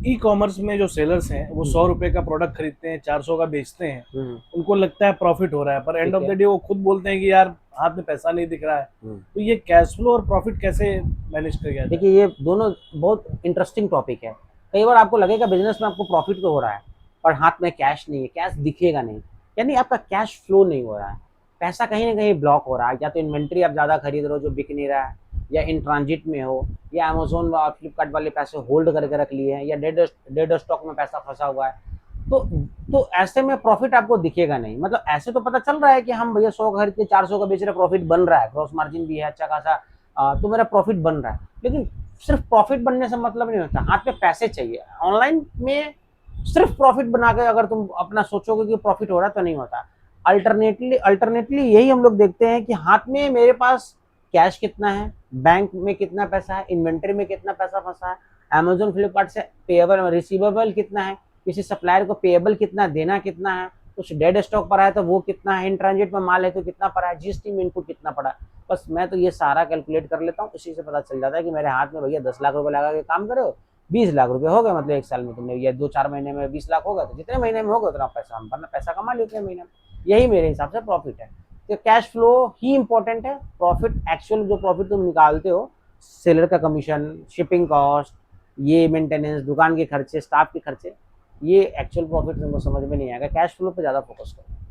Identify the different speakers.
Speaker 1: E commerce में जो sellers हैं वो 100 रुपए का प्रोडक्ट खरीदते हैं, 400 का बेचते हैं,
Speaker 2: हम्म।
Speaker 1: उनको लगता है प्रॉफिट हो रहा है, पर एंड
Speaker 2: ठीक
Speaker 1: ऑफ
Speaker 2: है।
Speaker 1: द डे वो खुद बोलते हैं कि यार हाथ में पैसा नहीं दिख रहा है। तो ये कैश फ्लो और प्रॉफिट कैसे मैनेज किया जाए?
Speaker 2: देखिए ये दोनों बहुत इंटरेस्टिंग टॉपिक है। कई बार आपको लगेगा बिजनेस में आपको प्रॉफिट तो हो रहा है, पर हाथ में कैश नहीं है, कैश दिखेगा नहीं, यानी आपका कैश फ्लो नहीं हो रहा है, पैसा कहीं ना कहीं ब्लॉक हो रहा है। या तो इन्वेंट्री आप ज़्यादा खरीद रहे हो जो बिक नहीं रहा है, या इन ट्रांजिट में हो, या अमेजोन व फ्लिपकार्ट वाले पैसे होल्ड करके रख लिए हैं, या डेड स्टॉक में पैसा फंसा हुआ है। तो तो ऐसे में प्रॉफिट आपको दिखेगा नहीं। मतलब ऐसे तो पता चल रहा है कि हम भैया 100 खरीद के 400 का बेच रहे, प्रॉफिट बन रहा है, ग्रॉस मार्जिन भी है अच्छा खासा, तो मेरा प्रॉफिट बन रहा है। लेकिन सिर्फ प्रॉफिट बनने से मतलब नहीं होता, हाथ में पैसे चाहिए। ऑनलाइन में सिर्फ प्रॉफिट बना के अगर तुम अपना सोचोगे कि प्रॉफिट हो रहा है तो नहीं होता। अल्टरनेटली यही हम लोग देखते हैं कि हाथ में मेरे पास कैश कितना है, बैंक में कितना पैसा है, इन्वेंट्री में कितना पैसा फंसा है, अमेजोन फ्लिपकार्ट से पेएबल रिसीवेबल कितना है, किसी सप्लायर को पेएबल कितना देना कितना है, कुछ डेड स्टॉक पड़ा है तो वो कितना है, इन ट्रांजिट में माल है तो कितना पड़ा है, जीएसटी में इनपुट कितना पड़ा है। बस मैं तो ये सारा कैलकुलेट कर लेता हूँ, इसी से पता चल जाता है कि मेरे हाथ में भैया 10 लाख रुपए लगा के काम करे हो, 20 लाख रुपए हो गए, मतलब एक साल में तुमने, या 2-4 महीने में 20 लाख होगा, तो जितने महीने में होगा उतना पैसा हम अपना पैसा कमा लेते हैं महीने में। यही मेरे हिसाब से प्रॉफिट है। तो कैश फ्लो ही इंपॉर्टेंट है। प्रॉफिट एक्चुअल जो प्रॉफिट तुम निकालते हो, सेलर का कमीशन, शिपिंग कॉस्ट, ये मेंटेनेंस, दुकान के खर्चे, स्टाफ के खर्चे, ये एक्चुअल प्रॉफिट तुमको समझ में नहीं आएगा। कैश फ्लो पे ज़्यादा फोकस करो।